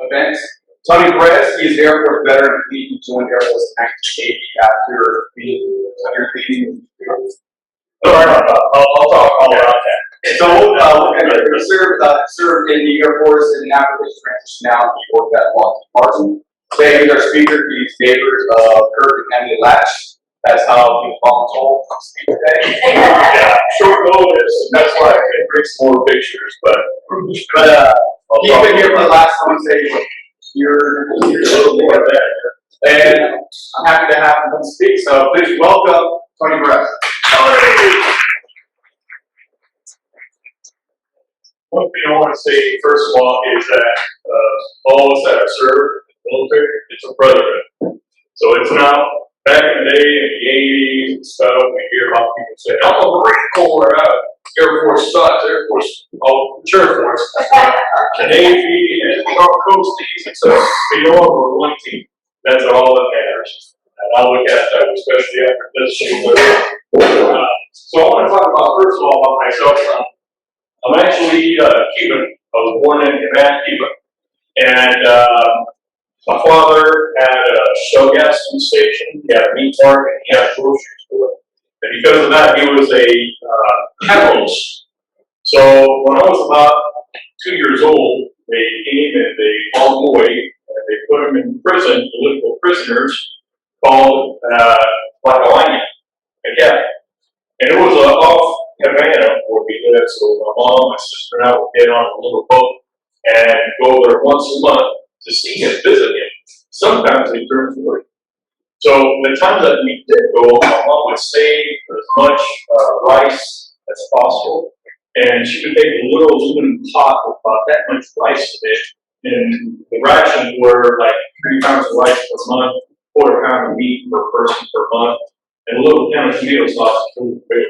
events. Tony Perez, he is the Air Force veteran. He joined Air Force in 1980 after being undertaken. I'll talk all about that. So, he served in the Air Force and after his transition now, he worked at Lockheed Martin. Today, he's our speaker. He's neighbors of Kirk and Emily Latch. That's how he volunteered to speak today. Yeah, short notice. That's why I couldn't bring some more pictures, but he's been here for the last, I want to say, year, a little more than that. And I'm happy to have him speak. So please welcome Tony Perez. One thing I want to say, first of all, is that all of us that have served in the military, it's a brotherhood. So it's not back in the day, in the 80s and stuff, we hear about people say, I'm a Marine Corps, Air Force sucks, Air Force, Air Force, the Navy, and the Coasties, and so we know we're one team. That's all that matters. And I look at that, especially after this show. So I want to talk about, first of all, about myself. I'm actually Cuban. I was born in Havana, Cuba. And my father had a Shell gas station, he had a meat market, and he had a grocery store. And because of that, he was a capitalist. So when I was about 2 years old, they came and they hauled him away, and they put him in prison, political prisoners, called Lacalania, again. And it was off Havana where we lived, so my mom, my sister, and I would get on a little boat and go there once a month to see him, visit him. Sometimes they turned 40. So the time that we did go, my mom would save as much rice as possible, and she would take a little aluminum pot with about that much rice in it, and the rations were like 3 pounds of rice per month, 1/4 pound of meat per person per month, and a little can of tomato sauce for the fish.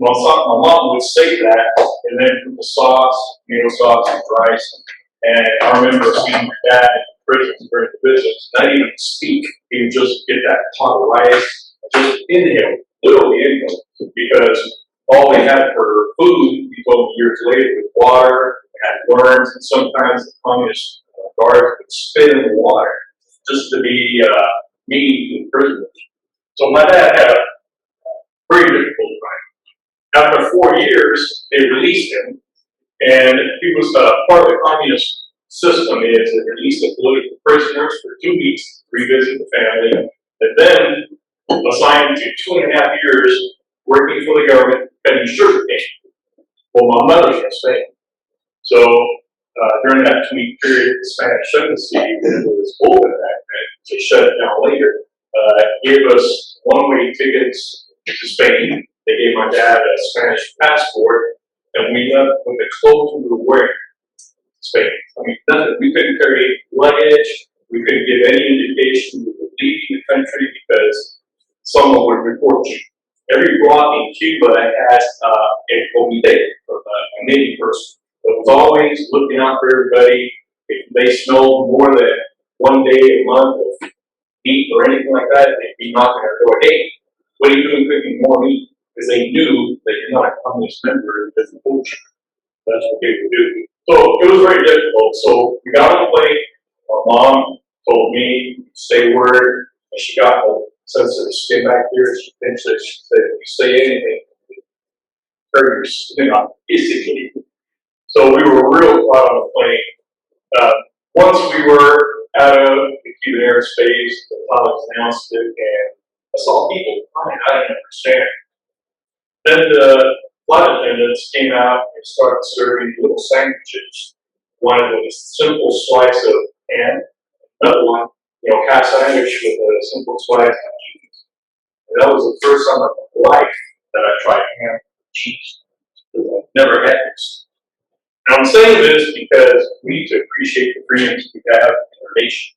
My mom would say that, and then put the sauce, tomato sauce, and rice. And I remember seeing my dad in prison during the visits, not even speak. He would just get that pot of rice, just inhale, literally inhale, because all they had for food, he told me years later, was water, they had worms, and sometimes the communist guards would spit in the water just to be mean to the prisoners. So my dad had a very difficult time. After 4 years, they released him, and he was part of the communist system is they released the political prisoners for 2 weeks to revisit the family, and then assigned to 2.5 years working for the government cutting sugarcane. Well, my mother's from Spain. So during that 2-week period, the Spanish embassy, when it was open back then, they shut it down later, gave us one-way tickets to Spain. They gave my dad a Spanish passport, and we left with the clothes we were wearing in Spain. I mean, nothing. We couldn't carry luggage. We couldn't give any indication we were leaving the country because someone would report you. Every block in Cuba had a comité from a native person. So it was always looking out for everybody. If they smelled more than 1 day a month of meat or anything like that, they'd be knocking on our door. Hey, what are you doing cooking more meat? Because they knew that you're not a communist member of the culture. That's what they would do. So it was very difficult. So we got on the plane. My mom told me, say a word, and she got the sensitive skin back here. She pinched it. She said, if you say anything, hurt your skin off, basically. So we were real quiet on the plane. Once we were out of the Cuban airspace, the pilots announced it, and I saw people crying. I didn't understand. Then the flight attendants came out and started serving little sandwiches. One with a simple slice of ham, another one, half sandwich with a simple slice of cheese. And that was the first time in my life that I tried ham with cheese. I've never had this. And I'm saying this because we need to appreciate the freedoms we have in our nation.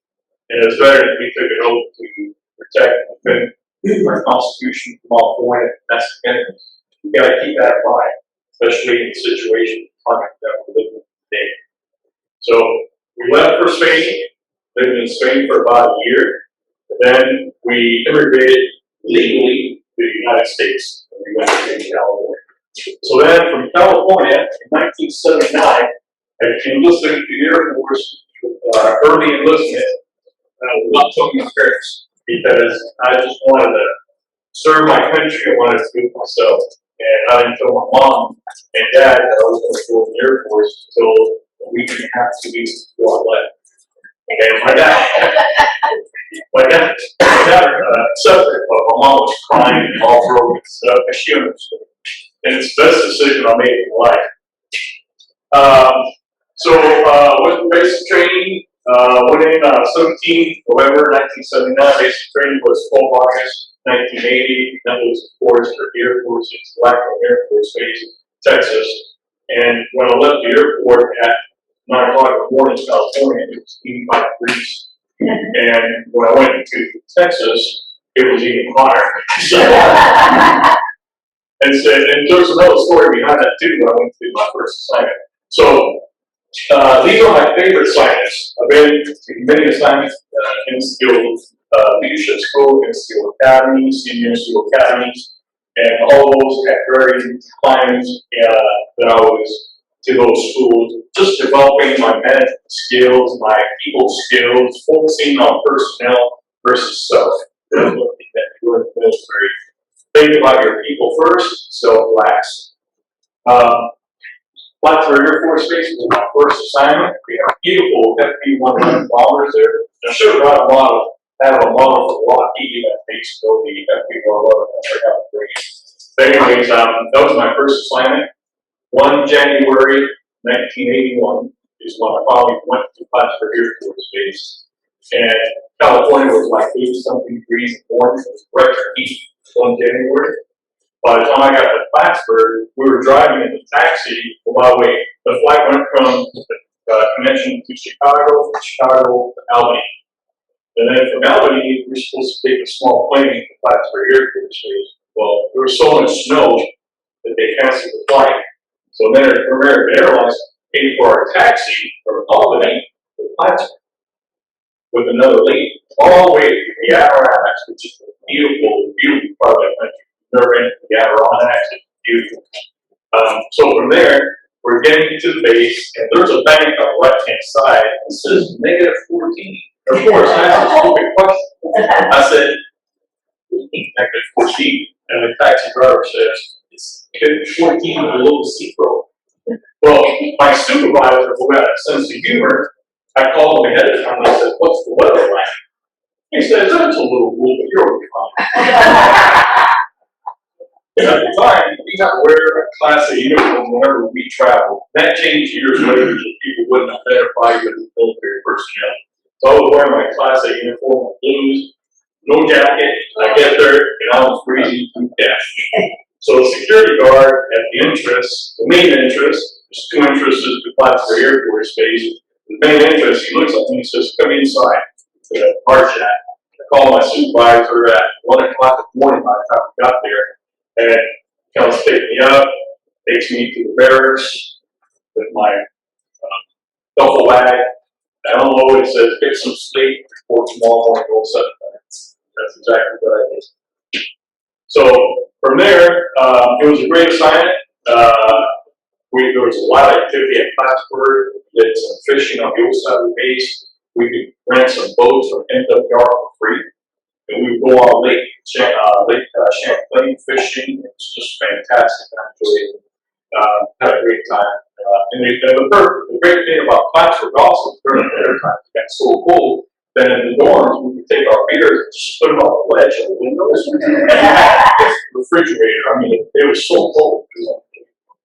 And as veterans, we took an oath to protect and defend our Constitution from all foreign and domestic enemies. We got to keep that in mind, especially in the situation that we're living in today. So we left for Spain, lived in Spain for about a year, and then we immigrated legally to the United States. And we went to California. So then from California in 1979, I enlisted in the Air Force early enlistment, not talking my parents, because I just wanted to serve my country. I wanted to do it myself. And I didn't tell my mom and dad that I was going to go in the Air Force until a week and a half, 2 weeks before I left. And my dad accepted, but my mom was crying and all broken and stuff, and she understood. And it's the best decision I made in life. Went to basic training, went in 17 November 1979. Basic training was 12 August 1980. That was, of course, for the Air Force. It's Blackburn Air Force Base, Texas. And when I left the airport at 9 o'clock in the morning in California, it was 85 degrees. And when I went to Texas, it was even hotter. And there's another story behind that too. When I went to do my first assignment. So these are my favorite assignments. I've been to many assignments in skilled leadership school, in skilled academies, senior skilled academies, and all those had varying times that I was to those schools, just developing my management skills, my people skills, focusing on personnel versus self. That's one thing that you learn in the military. Think about your people first, self last. Plattsburgh Air Force Base was my first assignment. We have beautiful FP-100 bombers there. I should have brought a model. I have a model for Lockheed that makes go the FP-111. But anyways, that was my first assignment. 1 January 1981 is when I finally went to Plattsburgh Air Force Base. And California was like 80-something degrees in the morning. It was record heat 1 January. By the time I got to Plattsburgh, we were driving in the taxi. Well, by the way, the flight went from the convention to Chicago, from Chicago to Albany. And then from Albany, we were supposed to take a small plane to Plattsburgh Air Force Base. Well, there was so much snow that they canceled the flight. So then American Airlines paid for our taxi from Albany to Plattsburgh with another lady, all the way to the Adirondacks, which is a beautiful, beautiful part of the country. Never been to the Adirondacks, it's beautiful. So from there, we're getting to the base, and there's a bank on the left-hand side that says -14. Of course, I asked a stupid question. I said, -14, and the taxi driver says, it's 14 below zero. Well, my supervisor, who had a sense of humor, I called him ahead of time and I said, what's the weather like? He says, it's a little cool, but you'll be fine. At the time, we had to wear a class A uniform whenever we traveled. That changed years later so people wouldn't identify you as military personnel. So I was wearing my class A uniform, blues, no jacket. I get there and I was freezing to death. So the security guard at the main entrance, there's 2 entrances to Plattsburgh Air Force Base. The main entrance, he looks at me and says, come inside. Hard chat. I called my supervisor at 1 o'clock in the morning by the time we got there. And he comes pick me up, takes me to the barracks with my duffel bag. I don't know, it says, get some sleep, report tomorrow morning, go 7 minutes. That's exactly what I did. So from there, it was a great assignment. There was a lot of activity at Plattsburgh. We did some fishing on the old side of the base. We could rent some boats from MVA for free. And we would go on Lake Champlain fishing. It was just fantastic. I enjoyed it. Had a great time. The great thing about Plattsburgh also is during the winter time, it got so cold that in the dorms we could take our beers and just put them on the ledge of the windows. Refrigerator. I mean, it was so cold.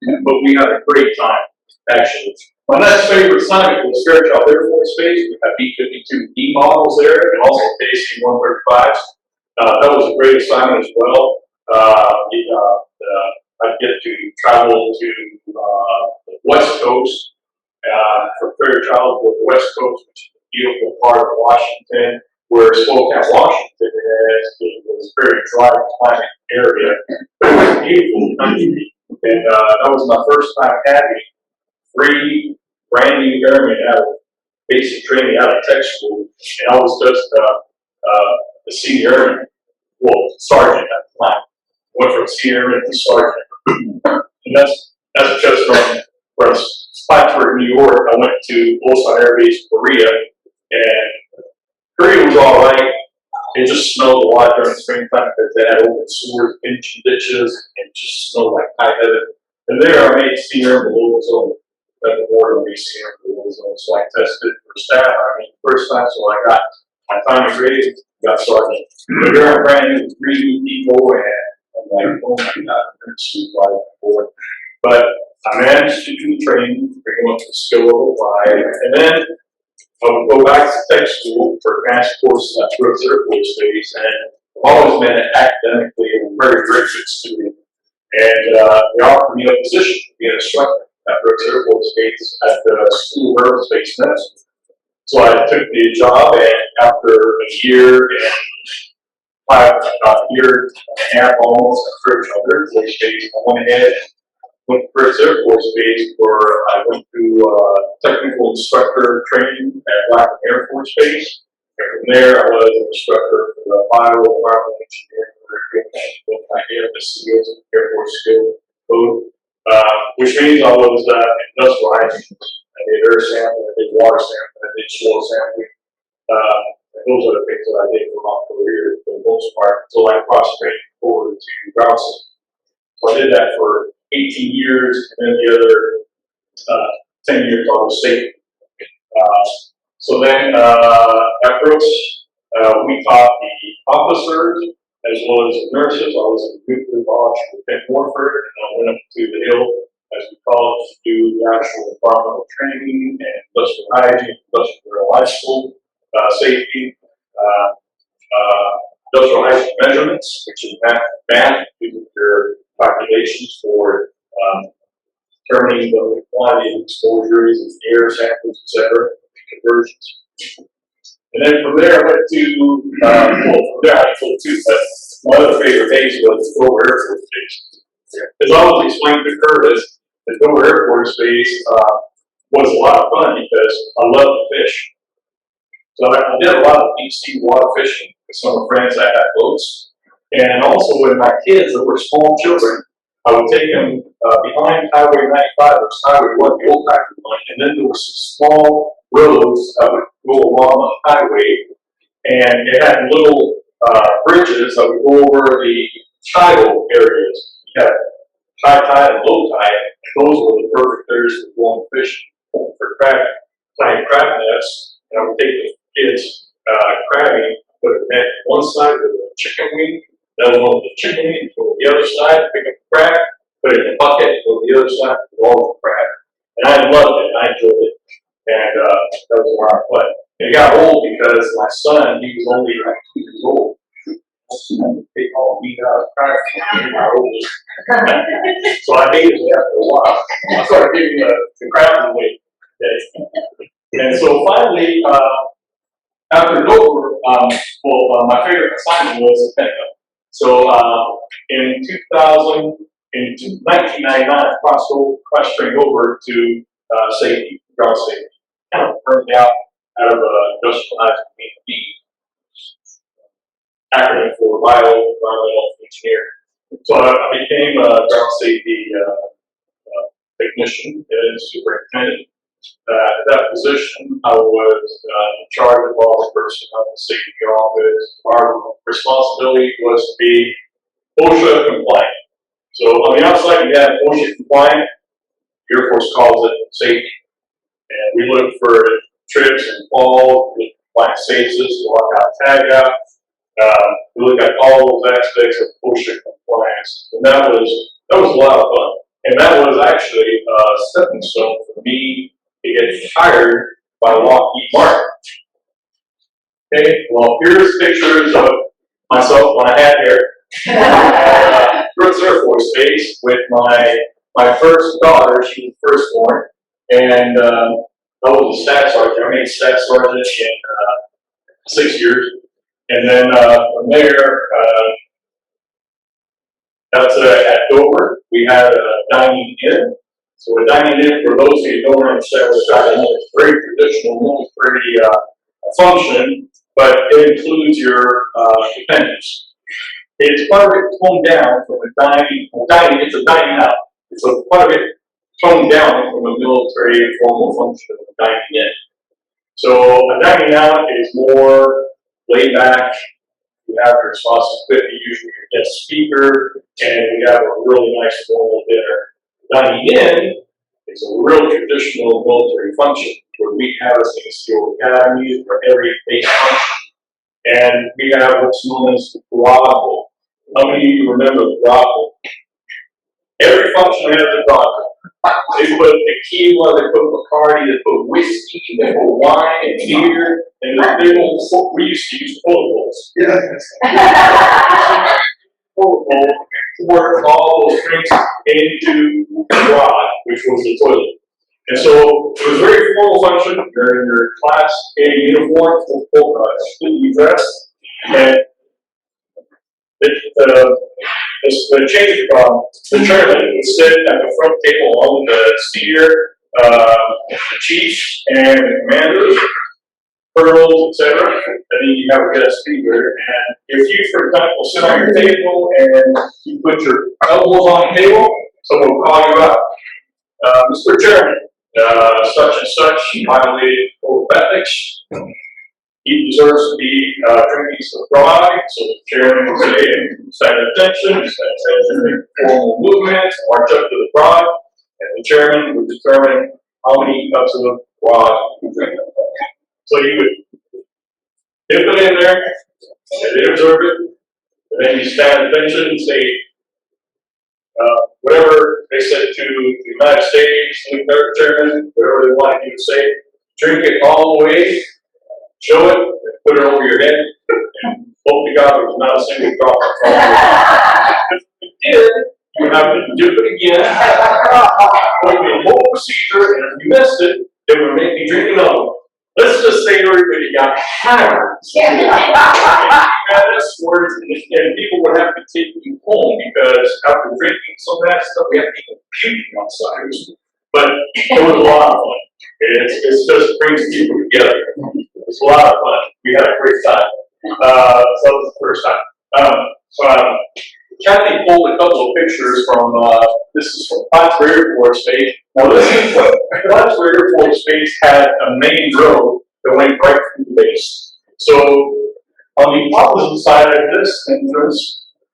But we had a great time, actually. My next favorite assignment was Fairchild Air Force Base. We had B-52D models there and also KC-135s. That was a great assignment as well. I get to travel to the West Coast for Fairchild, the West Coast, which is a beautiful part of Washington, where Spokane, Washington is. It was a very dry climate area. It was a beautiful country. And that was my first time having 3 brand new airmen out of basic training out of tech school. And I was just a senior airman, well, sergeant at the time. Went from senior airman to sergeant. And that's just from Plattsburgh, New York, I went to Ulsan Air Base, Korea, and Korea was all right. It just snowed a lot during the springtime because they had open sewers, pinching ditches, and it just snowed like high heaven. And there I made senior in the below zone. At the border, we senior in the below zone. So I tested for staff. I mean, first time, so I got my time and grade, got sergeant. But here I'm brand new, 3 new people, and I'm like, oh my God, I'm going to see why before. But I managed to do the training, bring them up to skill level 5, and then I would go back to tech school for advanced courses at Perez Air Force Base, and I've always been academically a very rigid student. And they offered me a position to be an instructor at Perez Air Force Base at the School of Aerospace Medicine. So I took the job, and after a year and about a year and a half almost at Perez Air Force Base, I went ahead and went to Perez Air Force Base where I went through technical instructor training at Blackman Air Force Base. And from there, I was an instructor for the Environmental Engineering with my AFSCS, Air Force Skill Code, which means I was industrial hygiene. I did air sampling, I did water sampling, I did soil sampling. And those are the things that I did for my career for the most part until I cross-trained forward to ground safety. So I did that for 18 years, and then the other 10 years I was safety. So then at Brooks, we taught the officers as well as the nurses. I was in nuclear launch with Penn Warford, and I went up to the Hill, as we call it, to do the actual environmental training and industrial hygiene, industrial life school, safety, industrial hygiene measurements, which is math, using your calculations for determining the quantity of exposures and air samples, etc., conversions. And then from there, I went to, well, from there I told two, but my other favorite base was Dover Air Force Base. As I was explaining to Curtis, the Dover Air Force Base was a lot of fun because I love to fish. So I did a lot of deep sea water fishing with some of the friends that had boats. And also with my kids that were small children, I would take them behind Highway 95, which Highway 1, the old Highway 1, and then there were some small roads that would go along the highway, and it had little bridges that would go over the tidal areas. You had high tide and low tide, and those were the perfect areas for going fishing for crabbing, playing crab nets, and I would take the kids crabbing, put a net on one side with a chicken wing, then one with the chicken wing, go to the other side, pick up the crab, put it in a bucket, go to the other side, with all the crab. And I loved it, I enjoyed it. And that was a lot of fun. And it got old because my son, he was only like 2 years old. They called me crab. So I hated it after a while. I started giving the crab away. And so finally, after Dover, my favorite assignment was the Pentagon. So in 1999, I cross-trained over to safety, ground safety. Kind of burned out of industrial hygiene, acronym for environmental engineer. So I became a ground safety technician and superintendent. At that position, I was in charge of all the personnel in the safety office. Our responsibility was to be OSHA compliant. So on the outside, you have OSHA compliant. The Air Force calls it safety. And we look for trips and falls, we find safes, lock out, tag out. We look at all those aspects of OSHA compliance. And that was a lot of fun. And that was actually a stepping stone for me to get hired by Lockheed Martin. Okay, well, here's pictures of myself when I had hair. Perez Air Force Base with my first daughter. She was firstborn. And I was a staff sergeant. I made staff sergeant in 6 years. And then from there, that's at Dover. We had a dining in. So a dining in, for those who don't understand what a dining in is, very traditional, military function, but it includes your dependents. It's part of it toned down from a dining. It's a dining out. So part of it toned down from a military formal function of dining in. So a dining out is more laid back. You have your responsibility, usually your guest speaker, and we have a really nice formal dinner. Dining in is a real traditional military function where we have a steel academy for every base function. And we have what's known as the grotto. How many of you remember the grotto? Every function has a grotto. They put tequila, they put Bacardi, they put whiskey, they put wine and beer, and the big old, we used to use toilet bowls. Toilet bowl, pour all those drinks into the grotto, which was the toilet. And so it was a very formal function. You're in your class A uniform, completely dressed, and the change from the chairman would sit at the front table along with the senior, the chiefs and the commanders, colonels, etc. And then you have a guest speaker. And if you, for example, sit on your table and you put your elbows on the table, someone will call you out. Mr. Chairman, such and such violated code of ethics. He deserves to be drinking some grog, so the chairman will say, stand attention, formal movements, march up to the grog, and the chairman would determine how many cups of grog you drink. So you would dip it in there, and they observe it, and then you stand attention and say, whatever they said to the United States, the chairman, whatever they wanted you to say, drink it all the way, show it, and put it over your head, and hope to God there was not a single drop of water. If you did, you would have to do it again. It would be a whole procedure, and if you missed it, it would make you drink another one. Let's just say everybody got hammered. And people would have to take you home because after drinking some of that stuff, we have people puking on sides. But it was a lot of fun. It just brings people together. It's a lot of fun. We had a great time. So that was the first time. Kathy pulled a couple of pictures from, this is from Plattsburgh Air Force Base. Now this is, Plattsburgh Air Force Base had a main road that went right through the base. So on the opposite side of this entrance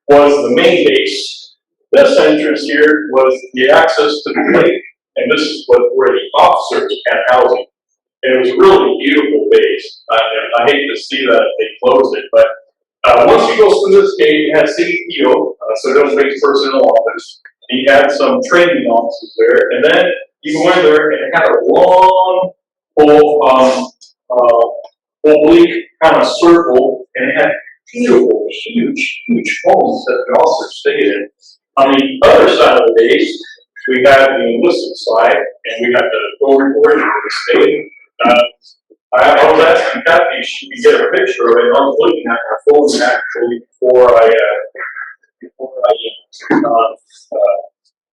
was the main base. This entrance here was the access to the lake, and this is where the officers had housing. And it was a really beautiful base. I hate to see that they closed it, but once you go through this gate, you had CPO, Civilian Base Personnel Office. And you had some training offices there, and then you go in there and it had a long, oblique kind of circle, and it had beautiful, huge homes that the officers stayed in. On the other side of the base, we had the enlisted side, and we had the dormitory where they stayed. I was asking Kathy if she could get a picture of it. I was looking at my phone actually before I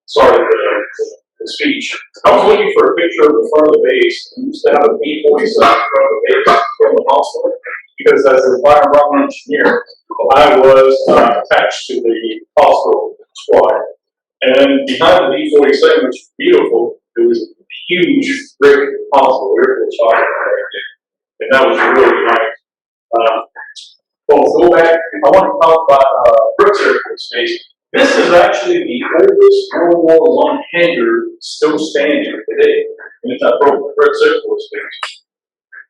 started the speech. I was looking for a picture of the front of the base. We used to have a B-47 front of the base from the hospital because as a environmental engineer, I was attached to the hospital squad. And then behind the B-47, which is beautiful, there was a huge brick hospital, Air Force hospital right there. And that was really nice. Well, go back, I want to talk about Brooks Air Force Base. This is actually the oldest World War I hangar still standing today. And it's at Brooks Air Force Base.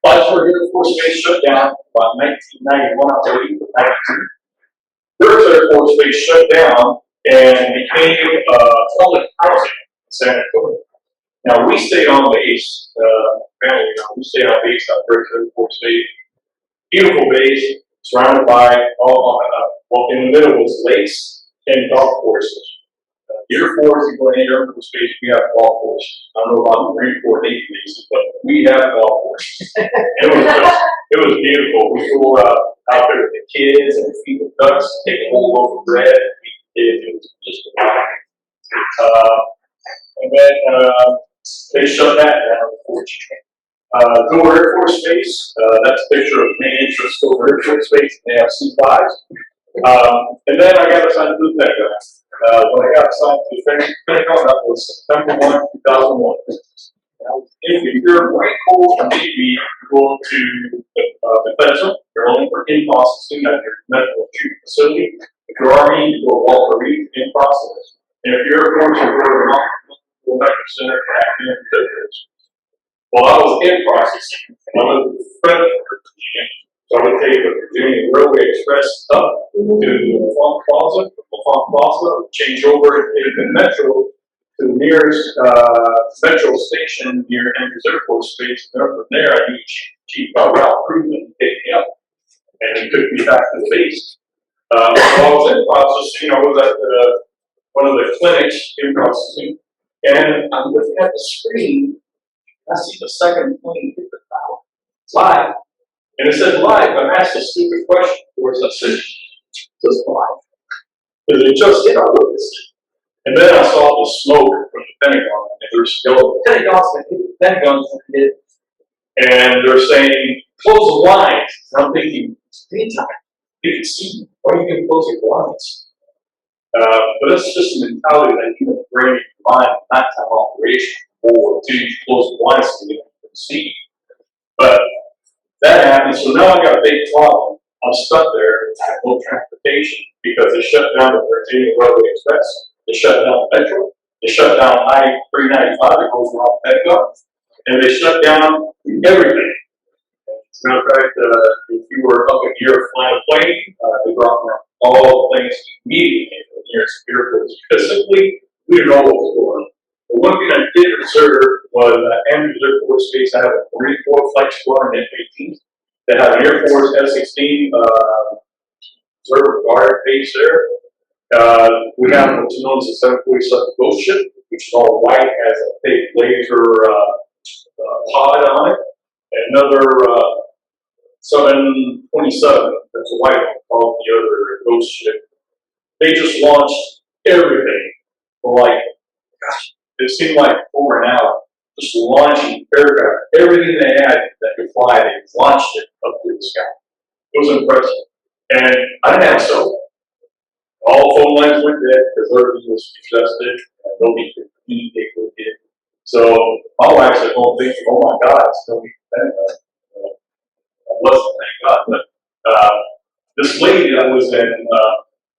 Plattsburgh Air Force Base shut down about 1991, I believe, or 92. Brooks Air Force Base shut down and became public housing in San Antonio. Now we stayed on base, we stayed on base at Perez Air Force Base. Beautiful base, surrounded by well, in the middle was lakes and golf courses. Air Force, you go in Air Force Base, we have golf courses. I don't know about the Marine Corps Navy bases, but we have golf courses. It was beautiful. We go out there with the kids and feed the ducks, take a whole loaf of bread. It was just and then they shut that down, unfortunately. Dover Air Force Base, that's a picture of main entrance Dover Air Force Base. They have C5s. And then I got assigned to the Pentagon. When I got assigned to the Pentagon, that was September 1, 2001. If you're a Marine Corps or Navy, you go to defense, you're only for in-processing at your medical treatment facility. If you're Army, you go to Walter Reed in process. And if you're Air Force, you go to the Medical Center for academic difference. Well, I was in processing. I was friend of Virginia. So I would take the Virginia Railway Express up to LaFont Plaza, change over and take the Metro to the nearest metro station near Andrews Air Force Base. And from there, I knew Chief Ralph Cruzan to take me up. And he took me back to the base. So I was in processing. I was at one of the clinics in processing. And I'm looking at the screen. I see the second plane hit the tower. It's live. And it said live. I'm asked a stupid question. Where's that city? It says live. Because it just hit our witness. And then I saw the smoke from the Pentagon. And they were yelling, Pentagon's gonna hit, Pentagon's gonna hit. And they're saying, close the blinds. And I'm thinking, it's daytime. You can see. Why are you going to close your blinds? But that's just a mentality that you can bring in mind, not time operation, or to close the blinds so you can see. But that happened, so now I got a big problem. I'm stuck there, I have no transportation because they shut down the Virginia Railway Express, they shut down the Metro, they shut down I-395 that goes around Pentagon, and they shut down everything. As a matter of fact, if you were up in Europe flying a plane, they brought down all the planes immediately from the nearest airports because simply we didn't know what was going on. The one thing I did observe was Andrews Air Force Base. I have a Marine Corps Flight Squadron F-18. They have an Air Force F-16 observer guard base there. We have what's known as a 747 Ghost Ship, which is all white, has a big laser pod on it. And another 727, that's a white one, called the other Ghost Ship. They just launched everything for like, gosh, it seemed like over an hour, just launching aircraft, everything they had that could fly, they launched it up to the sky. It was impressive. And I didn't have cell phone. All phone lines went dead because everything was congested and nobody could communicate with it. So my wife said, "Oh, thinking, oh my God, it's going to be bad." I wasn't, thank God. But this lady that was in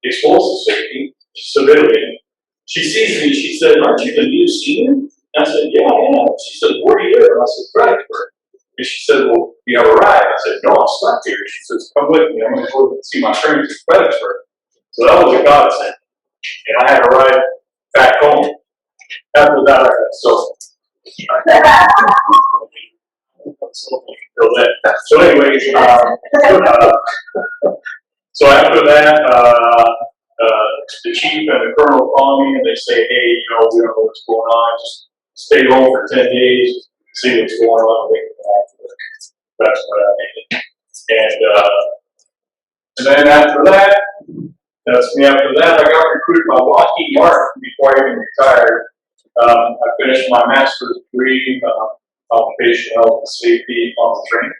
explosive safety, civilian, she sees me. She said, "Aren't you the new senior?" And I said, "Yeah, I am." She said, "Where do you live?" And I said, "Fredericksburg." And she said, "Well, you have arrived." I said, "No, I'm stuck here." She says, "Come with me. I'm going to go see my friends in Fredericksburg." So that was a godsend. And I had to ride back home. After that, I got so. So anyway, so after that, the chief and the colonel call me and they say, "Hey, we don't know what's going on. Just stay home for 10 days, see what's going on." That's what I did. And then after that, I got recruited by Lockheed Martin before I even retired. I finished my master's degree in occupational health and safety on the train,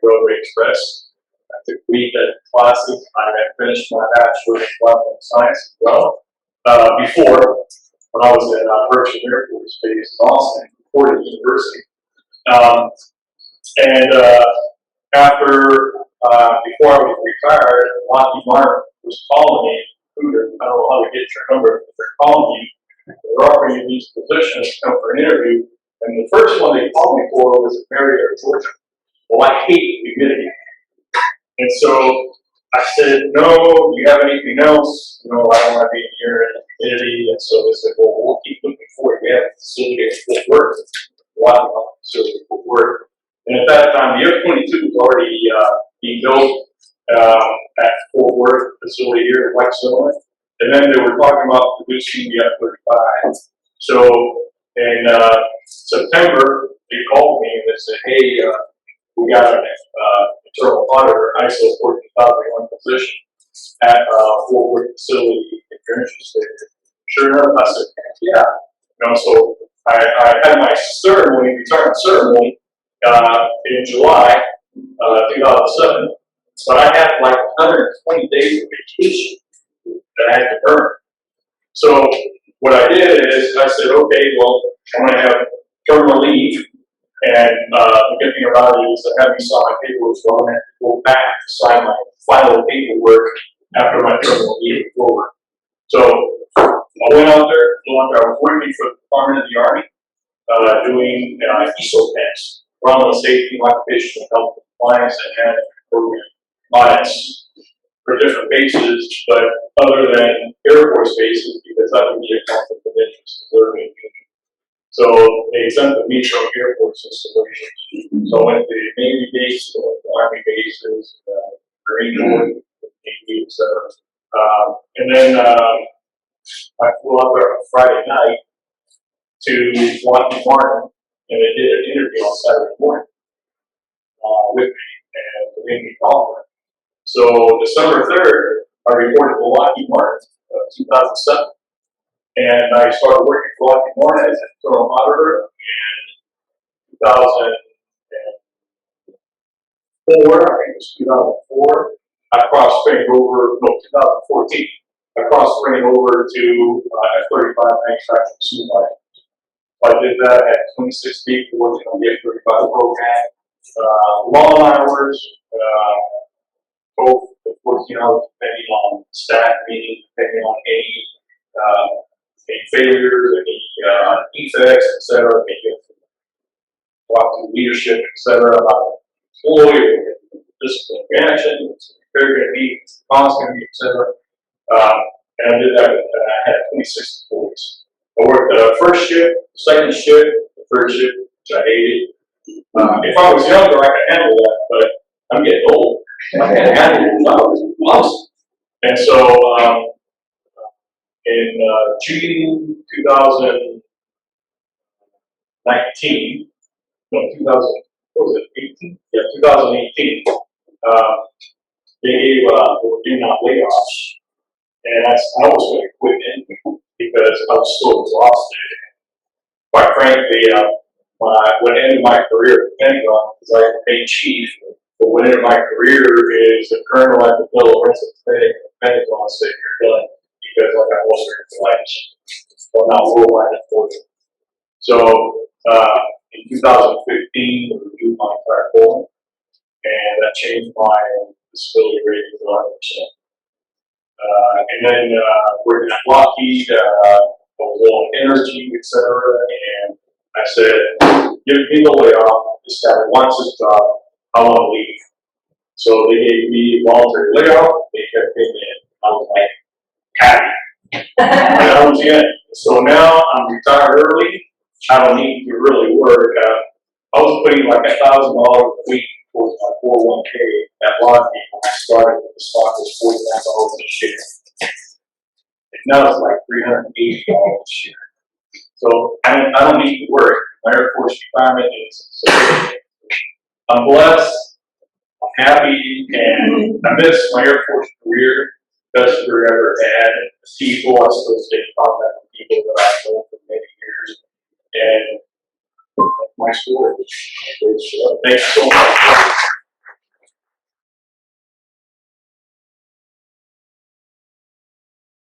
Railway Express. I took a week at classes. I had finished my bachelor's in environmental science as well. Before, when I was in Perez Air Force Base in Austin, Ford University. Before I was retired, Lockheed Martin was calling me. I don't know how to get your number, but they're calling me. They're offering you these positions to come for an interview. And the first one they called me for was in Marietta, Georgia. Well, I hate humidity. And so I said, "No, do you have anything else? I don't want to be here in humidity." And so they said, "Well, we'll keep looking for it. We have a facility at Fort Worth. Wow, facility at Fort Worth." And at that time, the F-22 was already being built at Fort Worth facility here in Lexington. And then they were talking about producing the F-35. So in September, they called me and they said, "Hey, we got an internal auditor, ISO 14001 position at Fort Worth facility if you're interested." Sure enough, I said, "Yeah." So I had my ceremony, retirement ceremony, in July 2007. but I had like 120 days of vacation that I had to earn. So what I did is I said, okay, well, I'm going to have terminal leave, and the good thing about it is I have me sign my paperwork, so I'm going to have to go back to sign my final paperwork after my terminal leave is over. So I went out there, I was working for the Department of the Army, doing ESO tests, environmental safety, occupational health compliance, and management program audits for different bases, but other than Air Force bases, because that would be a conflict of interest. So they exempted me from Air Force installations. So I went to Navy bases, Army bases, Marine Corps, Navy, etc. And then I flew out there on a Friday night to Lockheed Martin, and they did an interview on Saturday morning with me, and they made me call. So December 3rd, I reported to Lockheed Martin, 2007, and I started working for Lockheed Martin as an internal auditor in 2004. I think it was 2004. I cross-trained over, no, 2014. I cross-trained over to F-35 manufacturing supervisor. I did that at 26 people working on the F-35 program. Long hours, both 14 hours depending on staff meeting, depending on any failures, any defects, etc. Maybe talk to leadership, etc. about employee, discipline reaction, they're going to be, cost going to be, etc. And I did that. I had 26 employees. I worked the first shift, second shift, the third shift, which I hated. If I was younger, I could handle that, but I'm getting old. I can't handle it. I was awesome. And so, in June 2019, no, 2000, what was it, 18? Yeah, 2018, they gave, were doing layoffs. And I was going to quit anyway because I was so exhausted. Quite frankly, what ended my career at the Pentagon is I was paid chief, but what ended my career is the colonel at the Bill of Rights of the Pentagon said, you're done because I got lost in flights. Well, not worldwide unfortunately. So, in 2015, we reviewed my entire form, and that changed my disability rating to 100%. And then working at Lockheed, I was on energy, etc. And I said, give me the layoff. This guy wants his job. I want to leave. So they gave me a voluntary layoff. They kept me in. I was like, happy. And I was in. So now I'm retired early. I don't need to really work. I was putting like $1,000 a week towards my 401k at Lockheed when I started with the stock was $49 a share. And now it's like $380 a share. So I don't need to work. My Air Force retirement is so I'm blessed, I'm happy, and I miss my Air Force career. Best career I ever had. People, I still stay in contact with people that I've known for many years. And my story. Thanks so much.